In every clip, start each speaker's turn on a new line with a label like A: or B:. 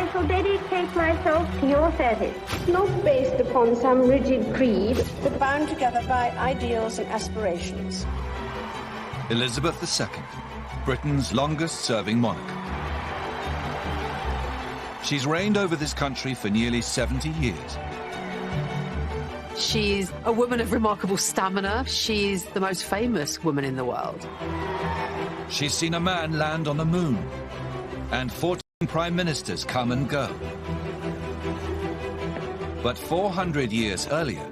A: also dedicate myself to your service.
B: Not based upon some rigid creed, but bound together by ideals and aspirations.
C: Elizabeth II, Britain's longest-serving monarch. She's reigned over this country for nearly 70 years.
D: She's a woman of remarkable stamina. She's the most famous woman in the world.
C: She's seen a man land on the moon, and 14 prime ministers come and go. But 400 years earlier,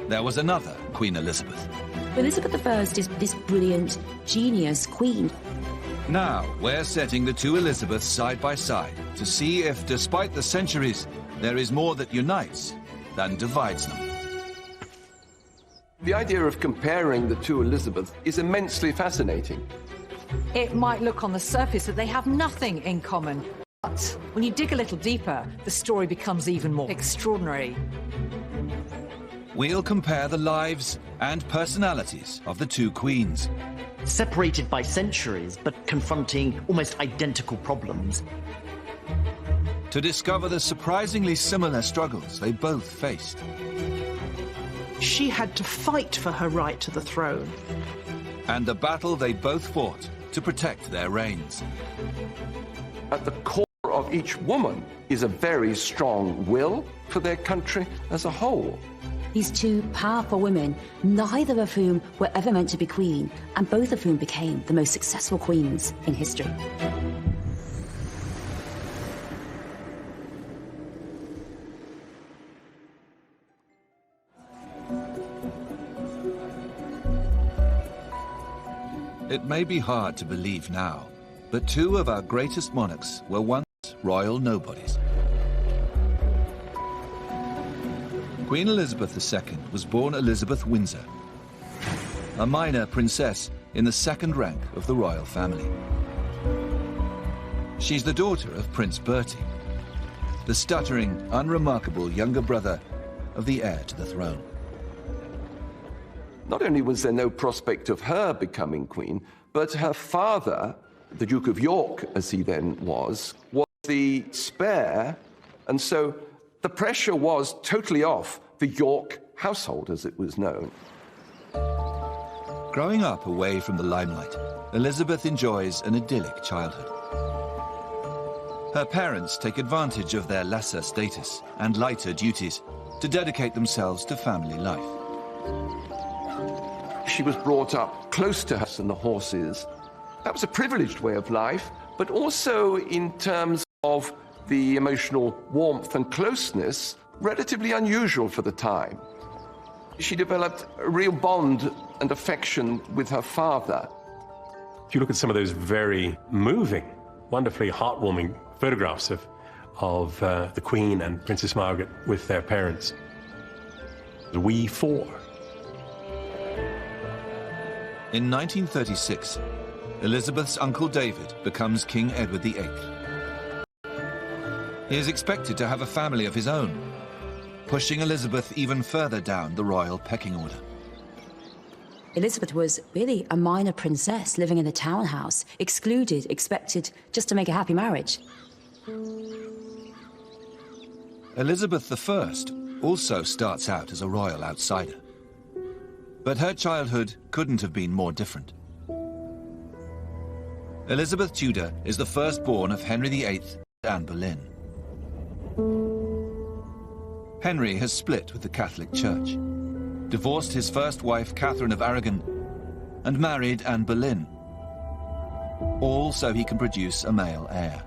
C: there was another Queen Elizabeth.
E: Elizabeth I is this brilliant, genius queen.
C: Now, we're setting the two Elizabeths side by side to see if, despite the centuries, there is more that unites than divides them.
F: The idea of comparing the two Elizabeths is immensely fascinating.
G: It might look on the surface that they have nothing in common, but when you dig a little deeper, the story becomes even more extraordinary.
C: We'll compare the lives and personalities of the two queens.
H: Separated by centuries, but confronting almost identical problems.
C: To discover the surprisingly similar struggles they both faced.
I: She had to fight for her right to the throne.
C: And the battle they both fought to protect their reigns.
F: At the core of each woman is a very strong will for their country as a whole.
E: These two powerful women, neither of whom were ever meant to be queen, and both of whom became the most successful queens in history.
C: It may be hard to believe now, but two of our greatest monarchs were once royal nobodies. Queen Elizabeth II was born Elizabeth Windsor, a minor princess in the second rank of the royal family. She's the daughter of Prince Bertie, the stuttering, unremarkable younger brother of the heir to the throne.
F: Not only was there no prospect of her becoming queen, but her father, the Duke of York, as he then was the spare, and so the pressure was totally off the York household, as it was known.
C: Growing up away from the limelight, Elizabeth enjoys an idyllic childhood. Her parents take advantage of their lesser status and lighter duties to dedicate themselves to family life.
F: She was brought up close to us and the horses. That was a privileged way of life, but also in terms of the emotional warmth and closeness, relatively unusual for the time. She developed a real bond and affection with her father.
J: If you look at some of those very moving, wonderfully heartwarming photographs of the Queen and Princess Margaret with their parents, we four.
C: In 1936, Elizabeth's uncle David becomes King Edward VIII. He is expected to have a family of his own, pushing Elizabeth even further down the royal pecking order.
E: Elizabeth was really a minor princess living in a townhouse, excluded, expected just to make a happy marriage.
C: Elizabeth I also starts out as a royal outsider. But her childhood couldn't have been more different. Elizabeth Tudor is the firstborn of Henry VIII and Anne Boleyn. Henry has split with the Catholic Church, divorced his first wife, Catherine of Aragon, and married Anne Boleyn, all so he can produce a male heir.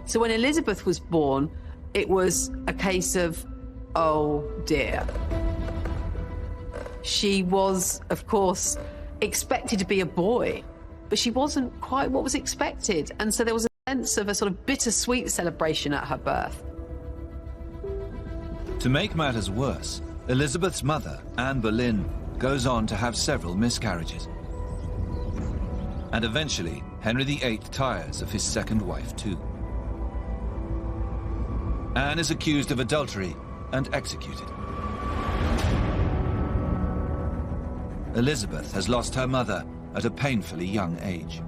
D: So when Elizabeth was born, it was a case of, oh dear. She was, of course, expected to be a boy, but she wasn't quite what was expected. And so there was a sense of a sort of bittersweet celebration at her birth.
C: To make matters worse, Elizabeth's mother, Anne Boleyn, goes on to have several miscarriages. And eventually, Henry VIII tires of his second wife too. Anne is accused of adultery and executed. Elizabeth has lost her mother at a painfully young age.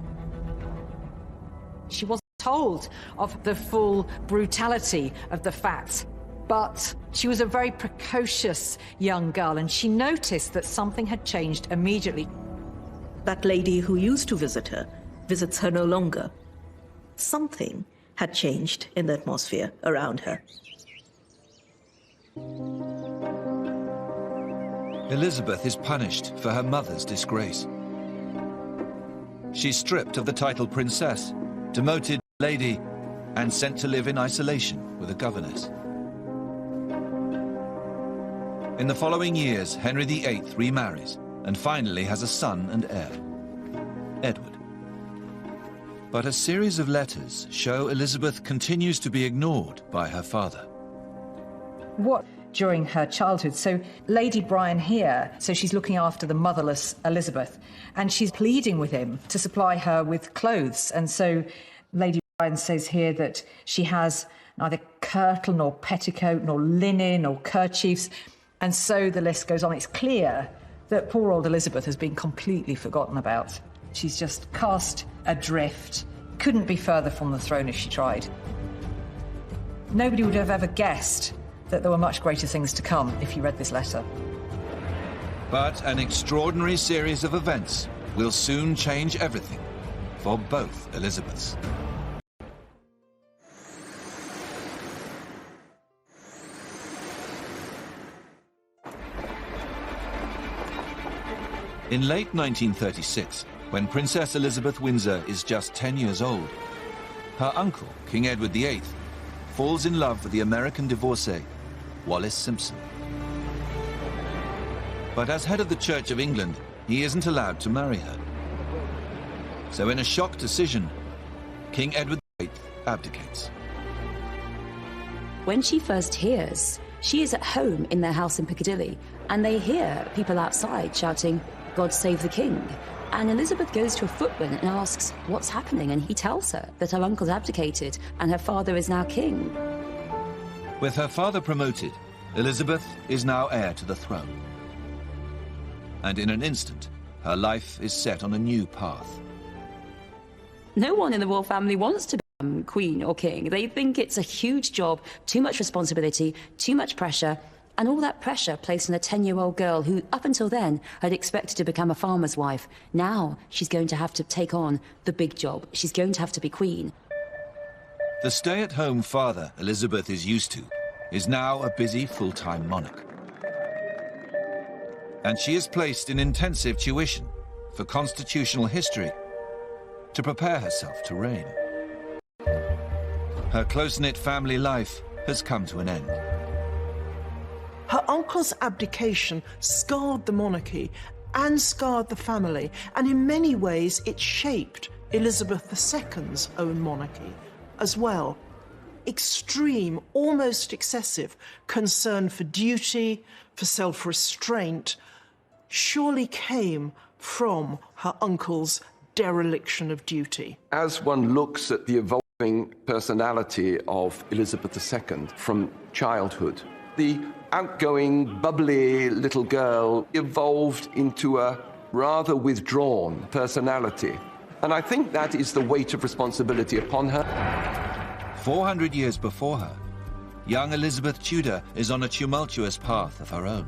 G: She wasn't told of the full brutality of the facts. But she was a very precocious young girl, and she noticed that something had changed immediately.
K: That lady who used to visit her visits her no longer. Something had changed in the atmosphere around her.
C: Elizabeth is punished for her mother's disgrace. She's stripped of the title princess, demoted lady, and sent to live in isolation with a governess. In the following years, Henry VIII remarries and finally has a son and heir, Edward. But a series of letters show Elizabeth continues to be ignored by her father.
G: What during her childhood? So Lady Bryan here, so she's looking after the motherless Elizabeth, and she's pleading with him to supply her with clothes. And so Lady Bryan says here that she has neither kirtle nor petticoat nor linen or kerchiefs. And so the list goes on. It's clear that poor old Elizabeth has been completely forgotten about. She's just cast adrift, couldn't be further from the throne if she tried. Nobody would have ever guessed that there were much greater things to come if you read this letter.
C: But an extraordinary series of events will soon change everything for both Elizabeths. In late 1936, when Princess Elizabeth Windsor is just 10 years old, her uncle, King Edward VIII, falls in love with the American divorcee, Wallis Simpson. But as head of the Church of England, he isn't allowed to marry her. So in a shock decision, King Edward VIII abdicates.
E: When she first hears, she is at home in their house in Piccadilly, and they hear people outside shouting, "God save the king." And Elizabeth goes to a footman and asks what's happening, and he tells her that her uncle's abdicated and her father is now king.
C: With her father promoted, Elizabeth is now heir to the throne. And in an instant, her life is set on a new path.
E: No one in the royal family wants to become queen or king. They think it's a huge job, too much responsibility, too much pressure, and all that pressure placed on a 10-year-old girl who, up until then, had expected to become a farmer's wife. Now she's going to have to take on the big job. She's going to have to be queen.
C: The stay-at-home father Elizabeth is used to is now a busy full-time monarch. And she is placed in intensive tuition for constitutional history to prepare herself to reign. Her close-knit family life has come to an end.
I: Her uncle's abdication scarred the monarchy and scarred the family, and in many ways it shaped Elizabeth II's own monarchy as well. Extreme, almost excessive concern for duty, for self-restraint, surely came from her uncle's dereliction of duty.
F: As one looks at the evolving personality of Elizabeth II from childhood, the outgoing, bubbly little girl evolved into a rather withdrawn personality. And I think that is the weight of responsibility upon her.
C: 400 years before her, young Elizabeth Tudor is on a tumultuous path of her own.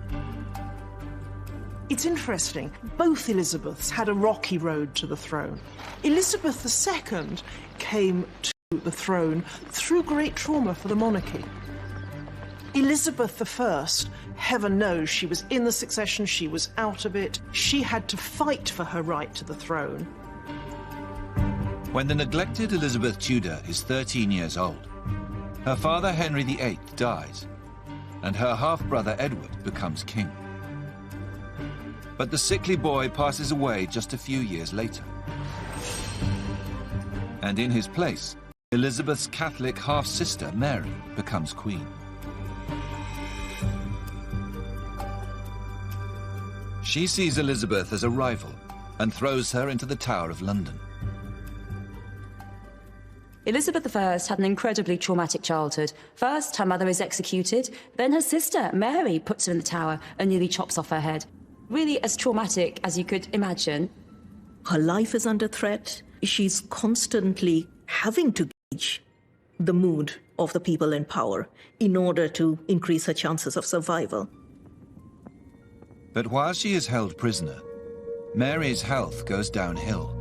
I: It's interesting, both Elizabeths had a rocky road to the throne. Elizabeth II came to the throne through great trauma for the monarchy. Elizabeth I, heaven knows, she was in the succession, she was out of it. She had to fight for her right to the throne.
C: When the neglected Elizabeth Tudor is 13 years old, her father Henry VIII dies, and her half-brother Edward becomes king. But the sickly boy passes away just a few years later. And in his place, Elizabeth's Catholic half-sister Mary becomes queen. She sees Elizabeth as a rival and throws her into the Tower of London.
E: Elizabeth I had an incredibly traumatic childhood. First, her mother is executed, then her sister, Mary, puts her in the tower and nearly chops off her head. Really as traumatic as you could imagine.
K: Her life is under threat. She's constantly having to gauge the mood of the people in power in order to increase her chances of survival.
C: But while she is held prisoner, Mary's health goes downhill,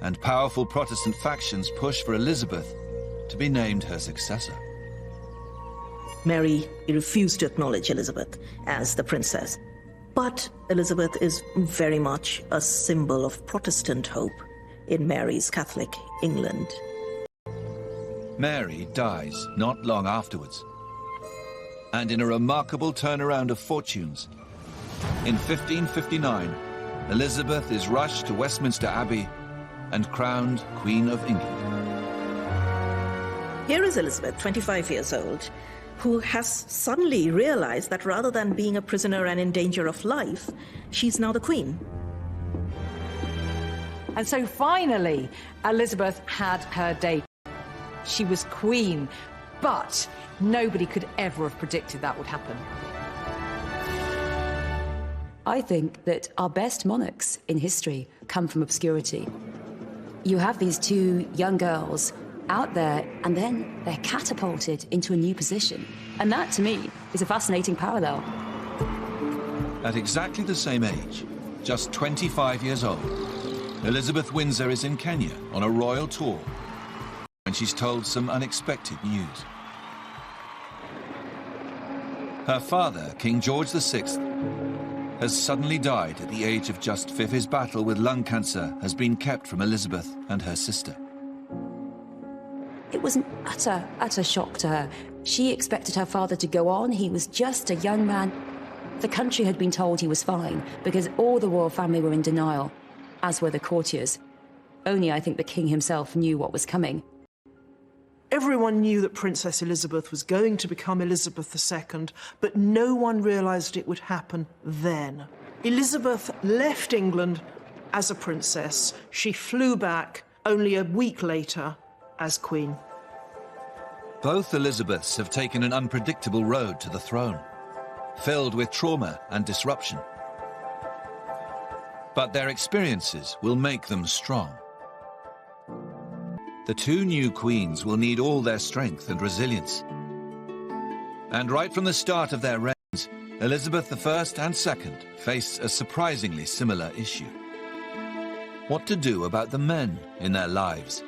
C: and powerful Protestant factions push for Elizabeth to be named her successor.
K: Mary refused to acknowledge Elizabeth as the princess. But Elizabeth is very much a symbol of Protestant hope in Mary's Catholic England.
C: Mary dies not long afterwards, and in a remarkable turnaround of fortunes, in 1559, Elizabeth is rushed to Westminster Abbey and crowned Queen of England.
K: Here is Elizabeth, 25 years old, who has suddenly realized that rather than being a prisoner and in danger of life, she's now the Queen.
G: And so finally, Elizabeth had her day. She was Queen, but nobody could ever have predicted that would happen.
E: I think that our best monarchs in history come from obscurity. You have these two young girls out there, and then they're catapulted into a new position. And that, to me, is a fascinating parallel.
C: At exactly the same age, just 25 years old, Elizabeth Windsor is in Kenya on a royal tour when she's told some unexpected news. Her father, King George VI, has suddenly died at the age of just 5. His battle with lung cancer has been kept from Elizabeth and her sister.
E: It was an utter shock to her. She expected her father to go on. He was just a young man. The country had been told he was fine because all the royal family were in denial, as were the courtiers. Only I think the king himself knew what was coming.
I: Everyone knew that Princess Elizabeth was going to become Elizabeth II, but no one realised it would happen then. Elizabeth left England as a princess. She flew back only a week later as Queen.
C: Both Elizabeths have taken an unpredictable road to the throne, filled with trauma and disruption. But their experiences will make them strong. The two new queens will need all their strength and resilience. And right from the start of their reigns, Elizabeth I and II faced a surprisingly similar issue. What to do about the men in their lives?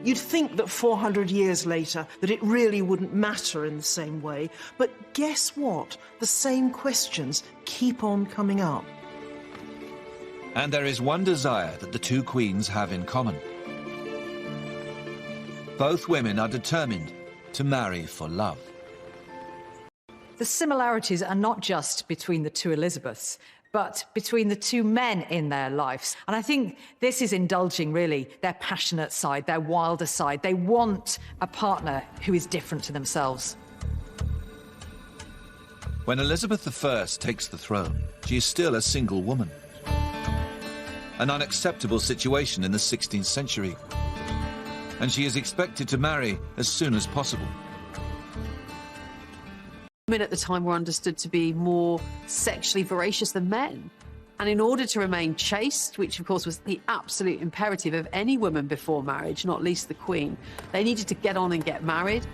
I: You'd think that 400 years later that it really wouldn't matter in the same way, but guess what? The same questions keep on coming up.
C: And there is one desire that the two queens have in common. Both women are determined to marry for love.
G: The similarities are not just between the two Elizabeths, but between the two men in their lives. And I think this is indulging, really, their passionate side, their wilder side. They want a partner who is different to themselves.
C: When Elizabeth I takes the throne, she is still a single woman. An unacceptable situation in the 16th century. And she is expected to marry as soon as possible.
D: Women at the time were understood to be more sexually voracious than men. And in order to remain chaste, which of course was the absolute imperative of any woman before marriage, not least the Queen, they needed to get on and get married.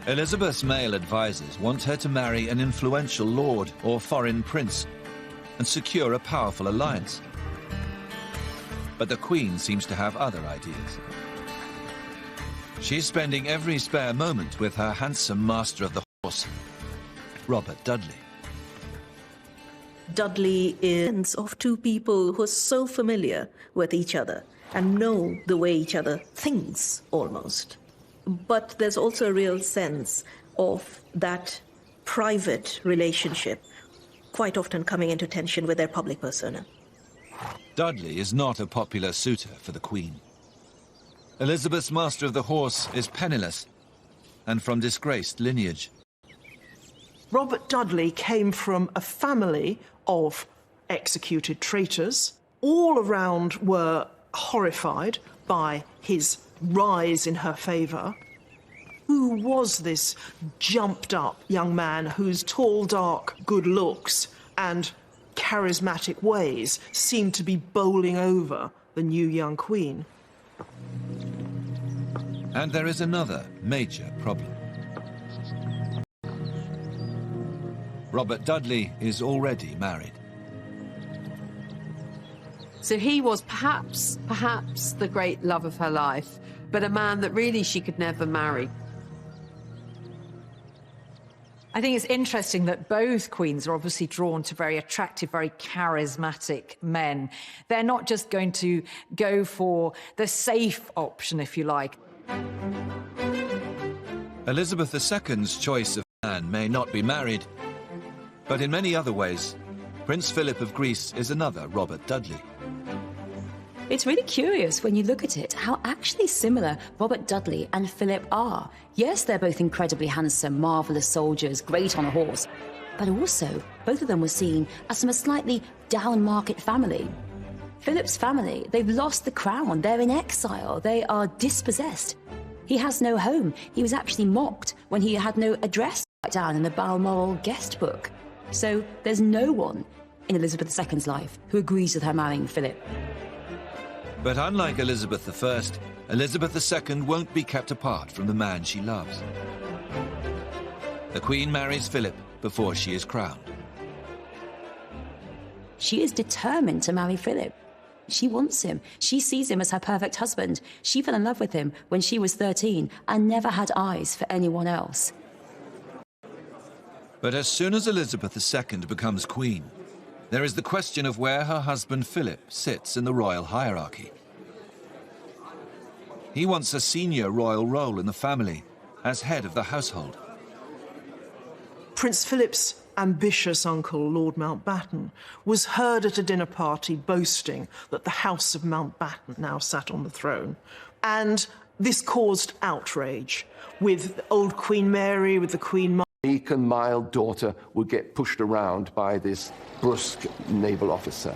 C: Elizabeth's male advisors want her to marry an influential lord or foreign prince and secure a powerful alliance. But the Queen seems to have other ideas. She's spending every spare moment with her handsome master of the horse, Robert Dudley.
K: Dudley is of two people who are so familiar with each other and know the way each other thinks, almost. But there's also a real sense of that private relationship quite often coming into tension with their public persona.
C: Dudley is not a popular suitor for the Queen. Elizabeth's master of the horse is penniless and from disgraced lineage.
I: Robert Dudley came from a family of executed traitors. All around were horrified by his rise in her favour. Who was this jumped-up young man whose tall, dark, good looks and charismatic ways seemed to be bowling over the new young Queen?
C: And there is another major problem. Robert Dudley is already married.
D: So he was perhaps the great love of her life, but a man that really she could never marry.
G: I think it's interesting that both queens are obviously drawn to very attractive, very charismatic men. They're not just going to go for the safe option, if you like.
C: Elizabeth II's choice of man may not be married, but in many other ways, Prince Philip of Greece is another Robert Dudley.
E: It's really curious when you look at it how actually similar Robert Dudley and Philip are. Yes, they're both incredibly handsome, marvellous soldiers, great on a horse, but also both of them were seen as from a slightly down-market family. Philip's family, they've lost the crown, they're in exile, they are dispossessed. He has no home. He was actually mocked when he had no address down in the Balmoral guest book. So there's no one in Elizabeth II's life who agrees with her marrying Philip.
C: But unlike Elizabeth I, Elizabeth II won't be kept apart from the man she loves. The Queen marries Philip before she is crowned.
E: She is determined to marry Philip. She wants him. She sees him as her perfect husband. She fell in love with him when she was 13 and never had eyes for anyone else.
C: But as soon as Elizabeth II becomes queen, there is the question of where her husband Philip sits in the royal hierarchy. He wants a senior royal role in the family as head of the household.
I: Prince Philip's ambitious uncle, Lord Mountbatten, was heard at a dinner party boasting that the House of Mountbatten now sat on the throne. And this caused outrage, with old Queen Mary, with the Queen Mother.
F: Meek and mild daughter would get pushed around by this brusque naval officer.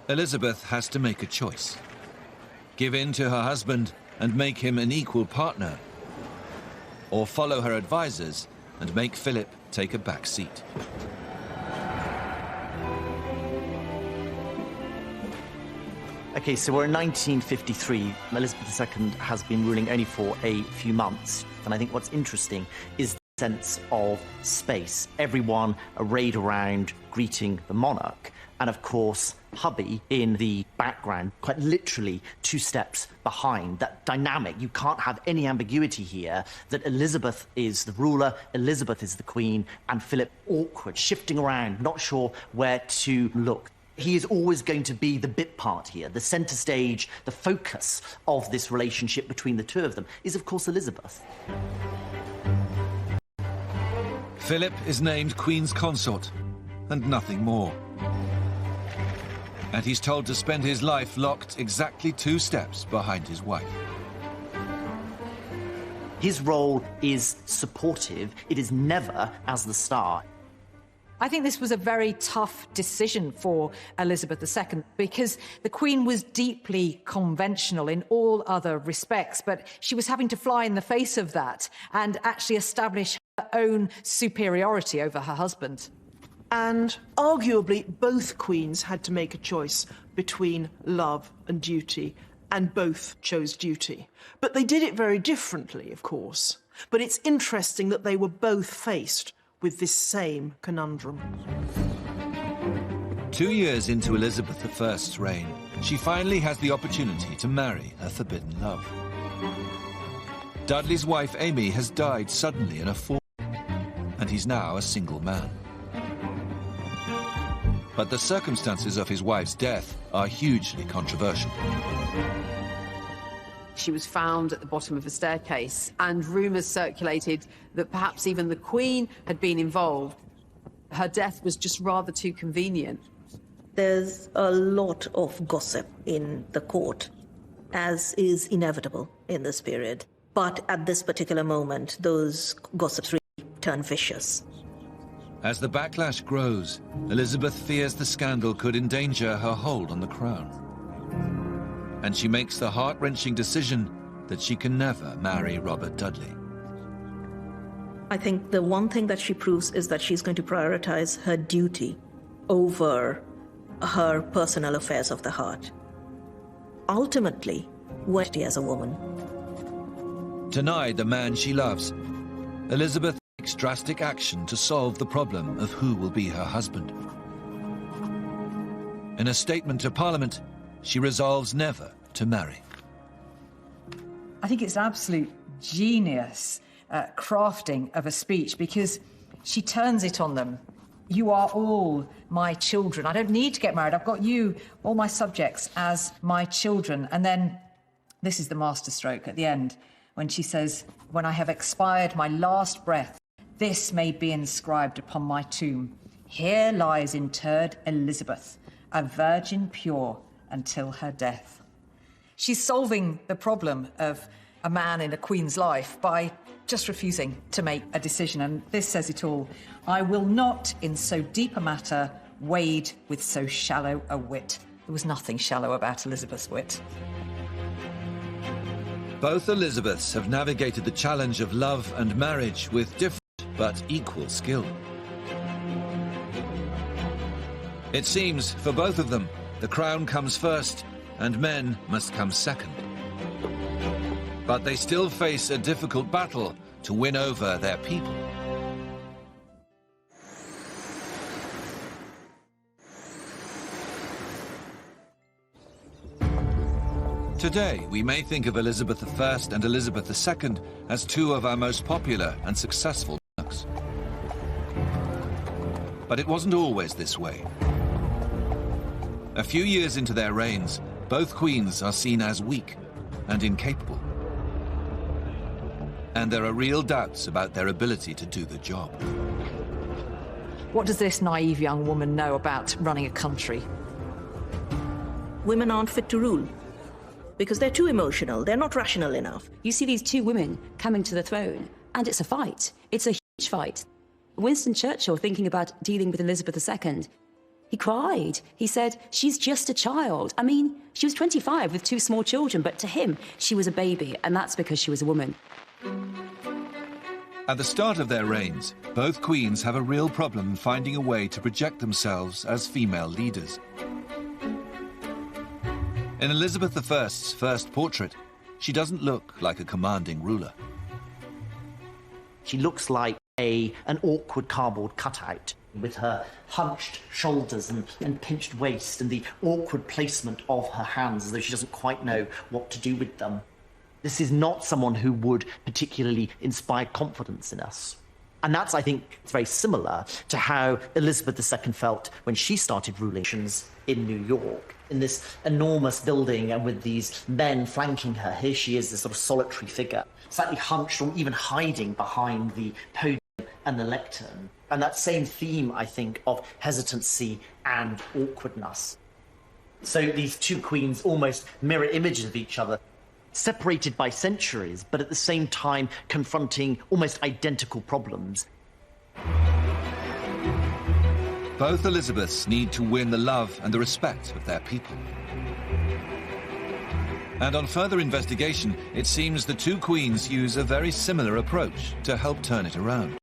C: Elizabeth has to make a choice. Give in to her husband and make him an equal partner, or follow her advisors and make Philip take a back seat.
H: Okay, so we're in 1953. Elizabeth II has been ruling only for a few months. And I think what's interesting is the sense of space. Everyone arrayed around greeting the monarch. And of course, hubby in the background, quite literally 2 steps behind. That dynamic, you can't have any ambiguity here that Elizabeth is the ruler, Elizabeth is the queen, and Philip awkward, shifting around, not sure where to look. He is always going to be the bit part here. The centre stage, the focus of this relationship between the two of them is, of course, Elizabeth.
C: Philip is named Queen's consort, and nothing more. And he's told to spend his life locked exactly 2 steps behind his wife.
H: His role is supportive. It is never as the star.
G: I think this was a very tough decision for Elizabeth II because the Queen was deeply conventional in all other respects, but she was having to fly in the face of that and actually establish her own superiority over her husband.
I: And arguably, both queens had to make a choice between love and duty, and both chose duty. But they did it very differently, of course. But it's interesting that they were both faced with this same conundrum.
C: 2 years into Elizabeth I's reign, she finally has the opportunity to marry her forbidden love. Dudley's wife Amy has died suddenly in a fall, and he's now a single man. But the circumstances of his wife's death are hugely controversial.
D: She was found at the bottom of a staircase, and rumours circulated that perhaps even the Queen had been involved. Her death was just rather too convenient.
K: There's a lot of gossip in the court, as is inevitable in this period. But at this particular moment, those gossips really turn vicious.
C: As the backlash grows, Elizabeth fears the scandal could endanger her hold on the crown. And she makes the heart-wrenching decision that she can never marry Robert Dudley.
K: I think the one thing that she proves is that she's going to prioritize her duty over her personal affairs of the heart. ultimately worthy as a woman.
C: Denied the man she loves, Elizabeth takes drastic action to solve the problem of who will be her husband. In a statement to Parliament, she resolves never to marry.
G: I think it's absolute genius crafting of a speech, because she turns it on them. You are all my children. I don't need to get married. I've got you, all my subjects, as my children. And then this is the masterstroke at the end, when she says, when I have expired my last breath, this may be inscribed upon my tomb. Here lies interred Elizabeth, a virgin pure until her death. She's solving the problem of a man in a queen's life by just refusing to make a decision. And this says it all. I will not, in so deep a matter, wade with so shallow a wit. There was nothing shallow about Elizabeth's wit.
C: Both Elizabeths have navigated the challenge of love and marriage with different but equal skill. It seems, for both of them, the crown comes first and men must come second. But they still face a difficult battle to win over their people. Today, we may think of Elizabeth I and Elizabeth II as two of our most popular and successful monarchs. But it wasn't always this way. A few years into their reigns, both queens are seen as weak and incapable. And there are real doubts about their ability to do the job.
G: What does this naive young woman know about running a country?
K: Women aren't fit to rule because they're too emotional. They're not rational enough.
E: You see these two women coming to the throne, and it's a fight. It's a huge fight. Winston Churchill, thinking about dealing with Elizabeth II, he cried. He said, she's just a child. I mean, she was 25 with 2 small children, but to him, she was a baby, and that's because she was a woman.
C: At the start of their reigns, both queens have a real problem finding a way to project themselves as female leaders. In Elizabeth I's first portrait, she doesn't look like a commanding ruler.
H: She looks like an awkward cardboard cutout, with her hunched shoulders and pinched waist and the awkward placement of her hands, as though she doesn't quite know what to do with them. This is not someone who would particularly inspire confidence in us. And that's, I think, very similar to how Elizabeth II felt when she started ruling in New York, in this enormous building and with these men flanking her. Here she is, this sort of solitary figure, slightly hunched or even hiding behind the podium and the lectern. And that same theme, I think, of hesitancy and awkwardness. So these two queens almost mirror images of each other, separated by centuries, but at the same time confronting almost identical problems.
C: Both Elizabeths need to win the love and the respect of their people. And on further investigation, it seems the two queens use a very similar approach to help turn it around.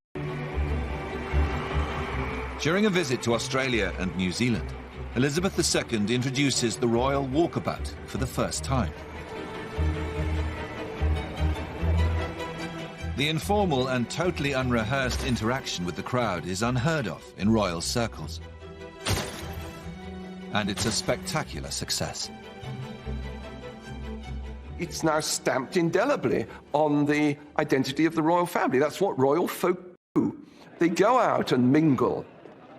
C: During a visit to Australia and New Zealand, Elizabeth II introduces the royal walkabout for the first time. The informal and totally unrehearsed interaction with the crowd is unheard of in royal circles. And it's a spectacular success.
F: It's now stamped indelibly on the identity of the royal family. That's what royal folk do. They go out and mingle.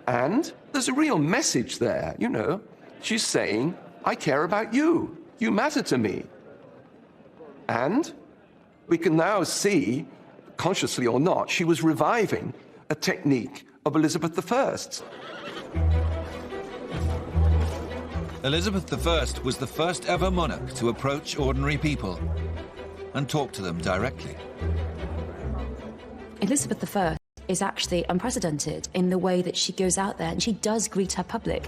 F: And there's a real message there, you know. She's saying, I care about you. You matter to me. And we can now see, consciously or not, she was reviving a technique of Elizabeth I.
C: Elizabeth I was the first ever monarch to approach ordinary people and talk to them directly.
E: Elizabeth I is actually unprecedented in the way that she goes out there and she does greet her public.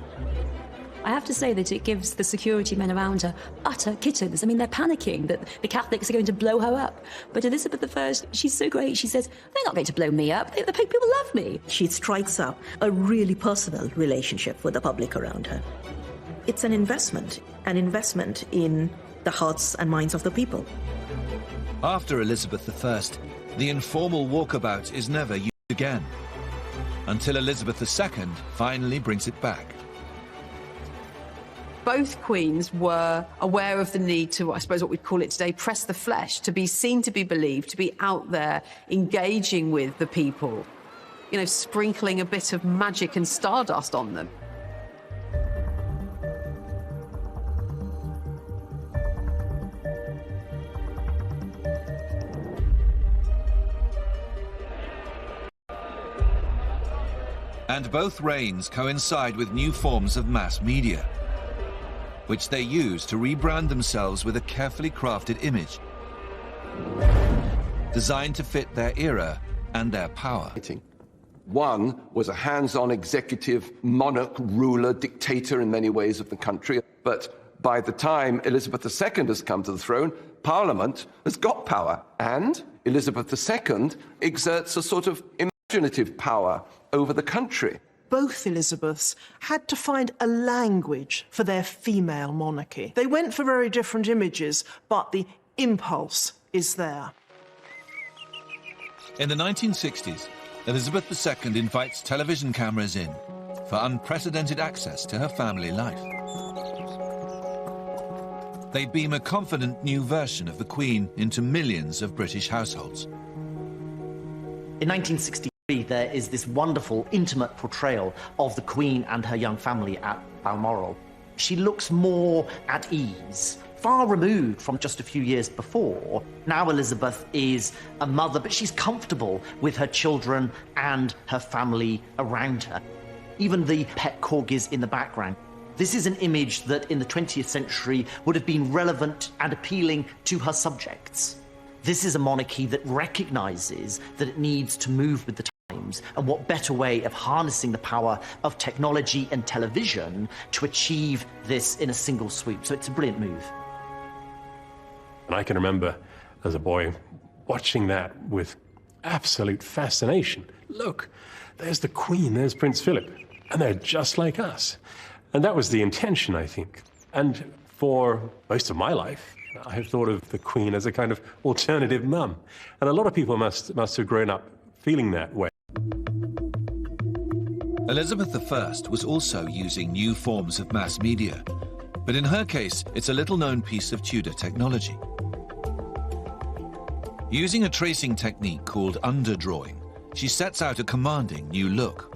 E: I have to say that it gives the security men around her utter kittens. I mean, they're panicking that the Catholics are going to blow her up. But Elizabeth I, she's so great. She says, they're not going to blow me up. The people love me.
K: She strikes up a really personal relationship with the public around her. It's an investment in the hearts and minds of the people.
C: After Elizabeth I, the informal walkabout is never used again, until Elizabeth II finally brings it back.
D: Both queens were aware of the need to, I suppose what we'd call it today, press the flesh, to be seen, to be believed, to be out there engaging with the people, you know, sprinkling a bit of magic and stardust on them.
C: And both reigns coincide with new forms of mass media, which they use to rebrand themselves with a carefully crafted image, designed to fit their era and their power.
F: One was a hands-on executive, monarch, ruler, dictator in many ways of the country. But by the time Elizabeth II has come to the throne, Parliament has got power. And Elizabeth II exerts a sort of imaginative power over the country.
I: Both Elizabeths had to find a language for their female monarchy. They went for very different images, but the impulse is there.
C: In the 1960s, Elizabeth II invites television cameras in for unprecedented access to her family life. They beam a confident new version of the Queen into millions of British households.
H: In 1963, there is this wonderful, intimate portrayal of the Queen and her young family at Balmoral. She looks more at ease, far removed from just a few years before. Now Elizabeth is a mother, but she's comfortable with her children and her family around her. Even the pet corgis in the background. This is an image that in the 20th century would have been relevant and appealing to her subjects. This is a monarchy that recognises that it needs to move with the times, and what better way of harnessing the power of technology and television to achieve this in a single sweep. So it's a brilliant move.
J: And I can remember as a boy watching that with absolute fascination. Look, there's the Queen, there's Prince Philip, and they're just like us. And that was the intention, I think. And for most of my life, I've thought of the Queen as a kind of alternative mum. And a lot of people must have grown up feeling that way.
C: Elizabeth I was also using new forms of mass media, but in her case, it's a little-known piece of Tudor technology. Using a tracing technique called underdrawing, she sets out a commanding new look.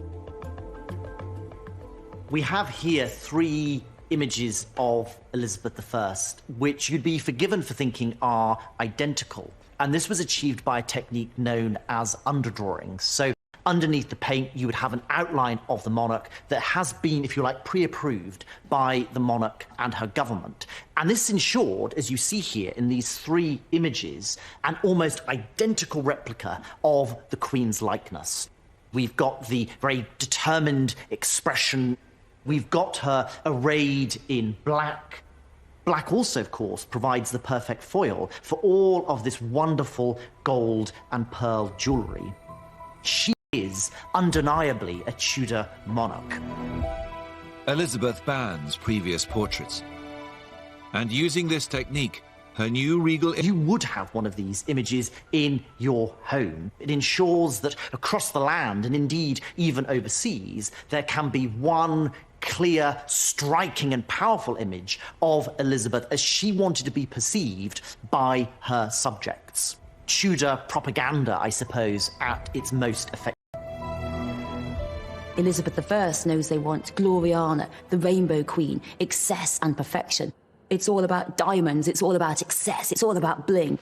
H: We have here three images of Elizabeth I, which you'd be forgiven for thinking are identical. And this was achieved by a technique known as underdrawing. So underneath the paint, you would have an outline of the monarch that has been, if you like, pre-approved by the monarch and her government. And this ensured, as you see here in these three images, an almost identical replica of the Queen's likeness. We've got the very determined expression. We've got her arrayed in black. Black also, of course, provides the perfect foil for all of this wonderful gold and pearl jewellery. She is undeniably a Tudor monarch.
C: Elizabeth bans previous portraits. And using this technique, her new regal...
H: You would have one of these images in your home. It ensures that across the land, and indeed even overseas, there can be one clear, striking and powerful image of Elizabeth as she wanted to be perceived by her subjects. Tudor propaganda, I suppose, at its most effective.
E: Elizabeth I knows they want Gloriana, the Rainbow Queen, excess and perfection. It's all about diamonds, it's all about excess, it's all about bling.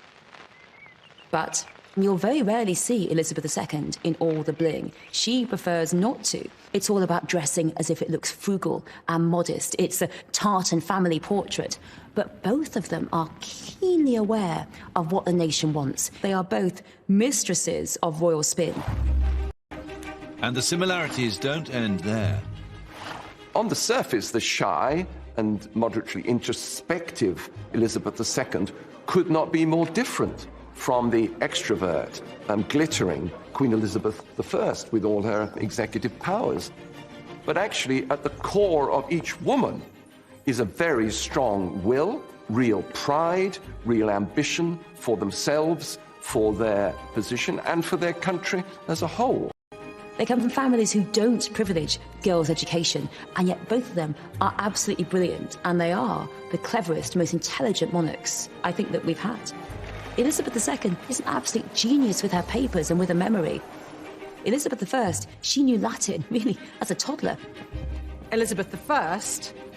E: But you'll very rarely see Elizabeth II in all the bling. She prefers not to. It's all about dressing as if it looks frugal and modest. It's a tartan family portrait. But both of them are keenly aware of what the nation wants. They are both mistresses of royal spin.
C: And the similarities don't end there.
F: On the surface, the shy and moderately introspective Elizabeth II could not be more different from the extrovert and glittering Queen Elizabeth I with all her executive powers. But actually, at the core of each woman is a very strong will, real pride, real ambition for themselves, for their position, and for their country as a whole.
E: They come from families who don't privilege girls' education, and yet both of them are absolutely brilliant, and they are the cleverest, most intelligent monarchs I think that we've had. Elizabeth II is an absolute genius with her papers and with her memory. Elizabeth I, she knew Latin, really, as a toddler.
G: Elizabeth I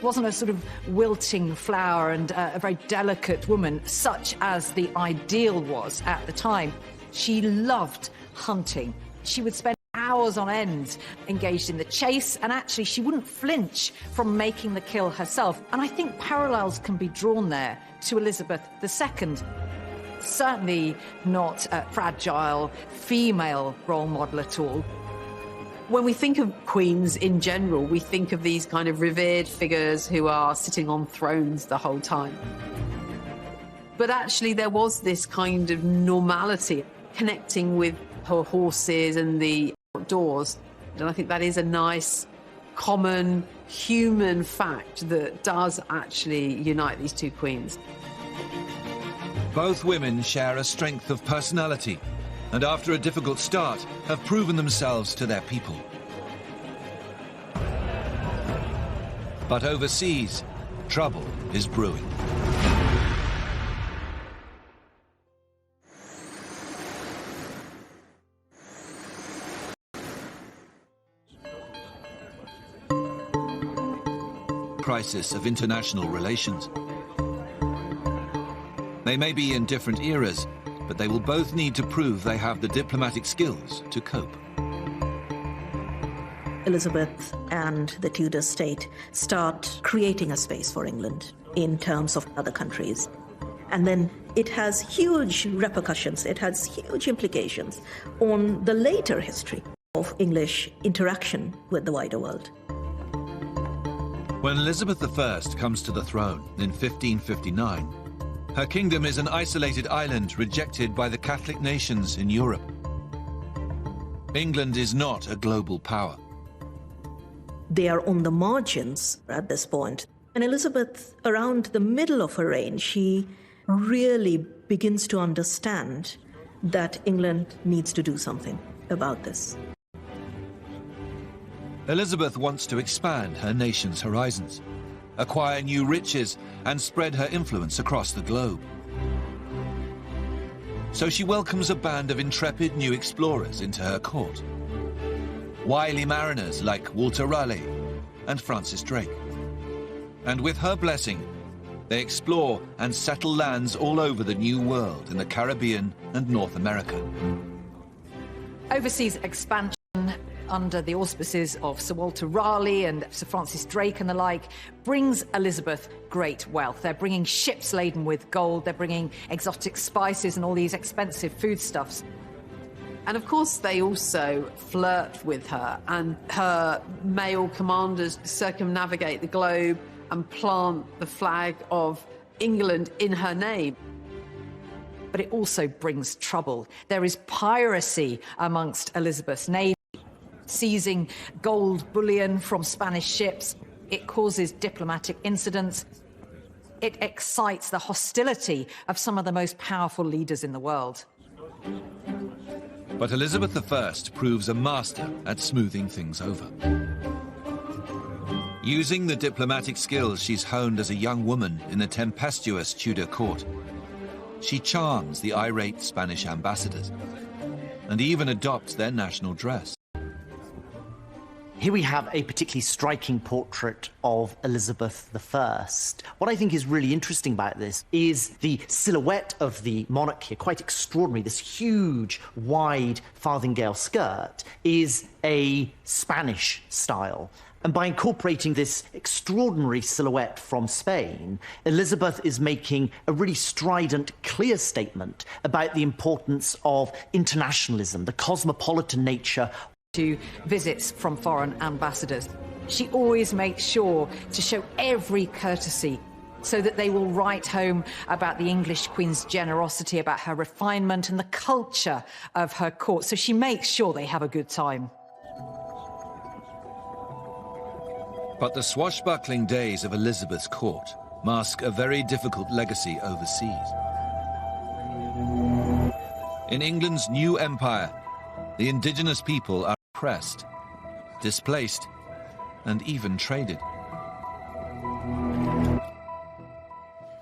G: wasn't a sort of wilting flower and a very delicate woman, such as the ideal was at the time. She loved hunting. She would spend hours on end engaged in the chase, and actually she wouldn't flinch from making the kill herself. And I think parallels can be drawn there to Elizabeth II. Certainly not a fragile female role model at all.
D: When we think of queens in general, we think of these kind of revered figures who are sitting on thrones the whole time. But actually there was this kind of normality, connecting with her horses and the outdoors. And I think that is a nice, common, human fact that does actually unite these two queens.
C: Both women share a strength of personality, and after a difficult start, have proven themselves to their people. But overseas, trouble is brewing. Crisis of international relations. They may be in different eras, but they will both need to prove they have the diplomatic skills to cope.
K: Elizabeth and the Tudor state start creating a space for England in terms of other countries. And then it has huge repercussions, it has huge implications on the later history of English interaction with the wider world.
C: When Elizabeth I comes to the throne in 1559, her kingdom is an isolated island rejected by the Catholic nations in Europe. England is not a global power.
K: They are on the margins at this point. And Elizabeth, around the middle of her reign, she really begins to understand that England needs to do something about this.
C: Elizabeth wants to expand her nation's horizons, acquire new riches, and spread her influence across the globe. So she welcomes a band of intrepid new explorers into her court. Wily mariners like Walter Raleigh and Francis Drake. And with her blessing, they explore and settle lands all over the New World in the Caribbean and North America.
G: Overseas expansion under the auspices of Sir Walter Raleigh and Sir Francis Drake and the like brings Elizabeth great wealth. They're bringing ships laden with gold, they're bringing exotic spices and all these expensive foodstuffs.
D: And of course they also flirt with her, and her male commanders circumnavigate the globe and plant the flag of England in her name.
G: But it also brings trouble. There is piracy amongst Elizabeth's navy, seizing gold bullion from Spanish ships. It causes diplomatic incidents. It excites the hostility of some of the most powerful leaders in the world.
C: But Elizabeth I proves a master at smoothing things over. Using the diplomatic skills she's honed as a young woman in the tempestuous Tudor court, she charms the irate Spanish ambassadors and even adopts their national dress.
H: Here we have a particularly striking portrait of Elizabeth I. What I think is really interesting about this is the silhouette of the monarch here, quite extraordinary. This huge, wide farthingale skirt is a Spanish style. And by incorporating this extraordinary silhouette from Spain, Elizabeth is making a really strident, clear statement about the importance of internationalism, the cosmopolitan nature
G: to visits from foreign ambassadors. She always makes sure to show every courtesy so that they will write home about the English Queen's generosity, about her refinement and the culture of her court. So she makes sure they have a good time.
C: But the swashbuckling days of Elizabeth's court mask a very difficult legacy overseas. In England's new empire, the indigenous people are oppressed, displaced, and even traded.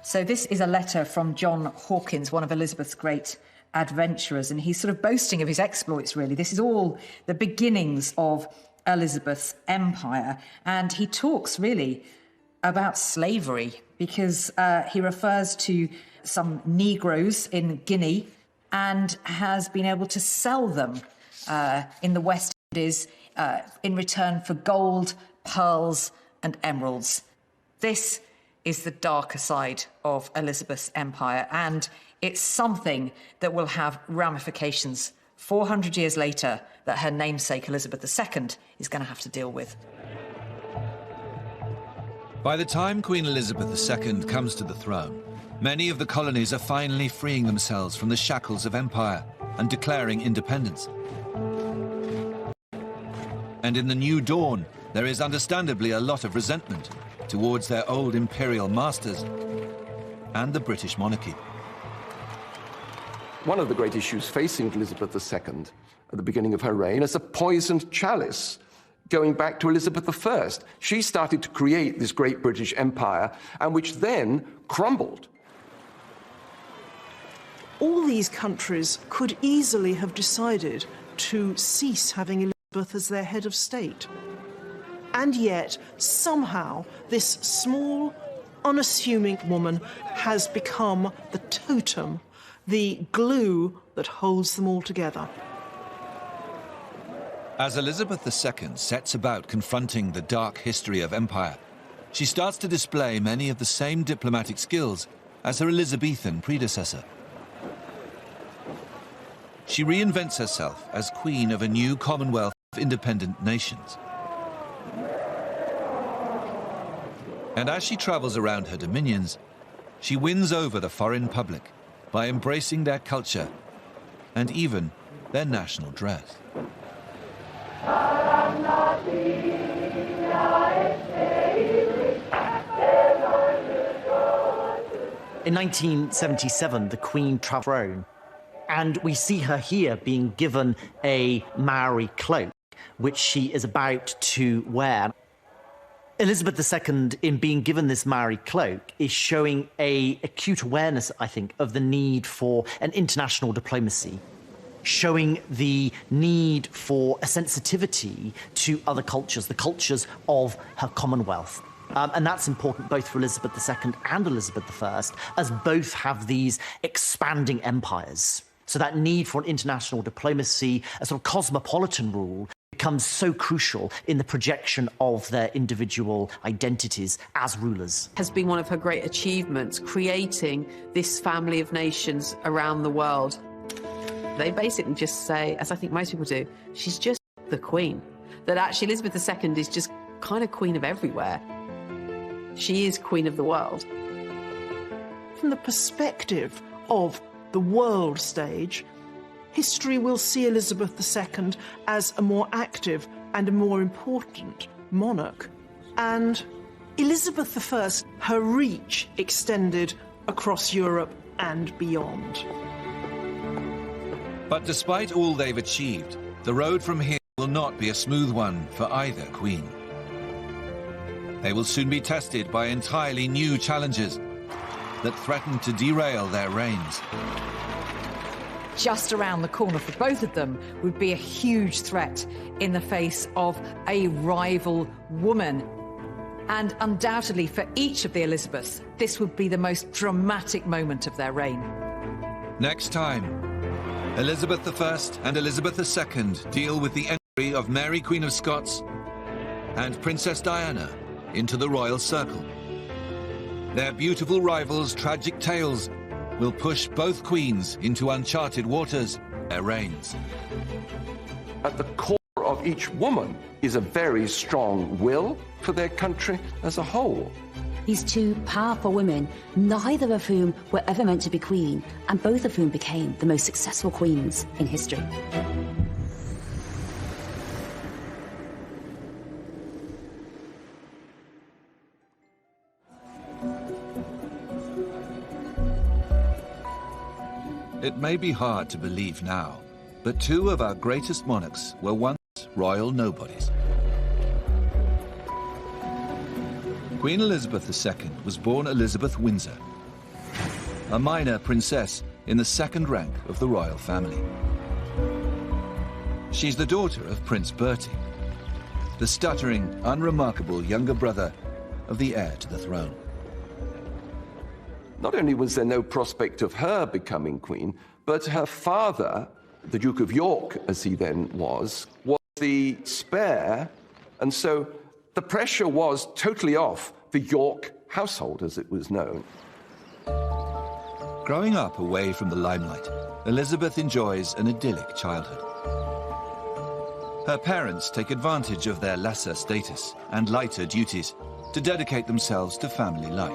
G: So this is a letter from John Hawkins, one of Elizabeth's great adventurers, and he's sort of boasting of his exploits, really. This is all the beginnings of Elizabeth's empire, and he talks really about slavery, because he refers to some Negroes in Guinea and has been able to sell them in the West Indies in return for gold, pearls and emeralds. This is the darker side of Elizabeth's empire, and it's something that will have ramifications 400 years later that her namesake Elizabeth II is going to have to deal with.
C: By the time Queen Elizabeth II comes to the throne, many of the colonies are finally freeing themselves from the shackles of empire and declaring independence. And in the new dawn, there is understandably a lot of resentment towards their old imperial masters and the British monarchy.
F: One of the great issues facing Elizabeth II at the beginning of her reign is a poisoned chalice going back to Elizabeth I. She started to create this great British Empire, and which then crumbled.
I: All these countries could easily have decided to cease having Elizabeth as their head of state. And yet, somehow, this small, unassuming woman has become the totem, the glue that holds them all together.
C: As Elizabeth II sets about confronting the dark history of empire, she starts to display many of the same diplomatic skills as her Elizabethan predecessor. She reinvents herself as queen of a new Commonwealth of independent nations. And as she travels around her dominions, she wins over the foreign public by embracing their culture and even their national dress.
H: In 1977, the Queen traveled Rome, and we see her here being given a Maori cloak, which she is about to wear. Elizabeth II, in being given this Maori cloak, is showing an acute awareness, I think, of the need for an international diplomacy, showing the need for a sensitivity to other cultures, the cultures of her Commonwealth. And that's important both for Elizabeth II and Elizabeth I, as both have these expanding empires. So that need for an international diplomacy, a sort of cosmopolitan rule, becomes so crucial in the projection of their individual identities as rulers.
D: Has been one of her great achievements, creating this family of nations around the world. They basically just say, as I think most people do, she's just the queen. That actually Elizabeth II is just kind of queen of everywhere. She is queen of the world.
I: From the perspective of the world stage, history will see Elizabeth II as a more active and a more important monarch. And Elizabeth I, her reach extended across Europe and beyond.
C: But despite all they've achieved, the road from here will not be a smooth one for either queen. They will soon be tested by entirely new challenges that threaten to derail their reigns.
G: Just around the corner for both of them would be a huge threat in the face of a rival woman. And undoubtedly for each of the Elizabeths, this would be the most dramatic moment of their reign.
C: Next time, Elizabeth I and Elizabeth II deal with the entry of Mary Queen of Scots and Princess Diana into the royal circle. Their beautiful rivals' tragic tales will push both queens into uncharted waters, their reigns.
F: At the core of each woman is a very strong will for their country as a whole.
E: These two powerful women, neither of whom were ever meant to be queen, and both of whom became the most successful queens in history.
C: It may be hard to believe now, but two of our greatest monarchs were once royal nobodies. Queen Elizabeth II was born Elizabeth Windsor, a minor princess in the second rank of the royal family. She's the daughter of Prince Bertie, the stuttering, unremarkable younger brother of the heir to the throne.
F: Not only was there no prospect of her becoming queen, but her father, the Duke of York, as he then was the spare, and so the pressure was totally off the York household, as it was known.
C: Growing up away from the limelight, Elizabeth enjoys an idyllic childhood. Her parents take advantage of their lesser status and lighter duties to dedicate themselves to family life.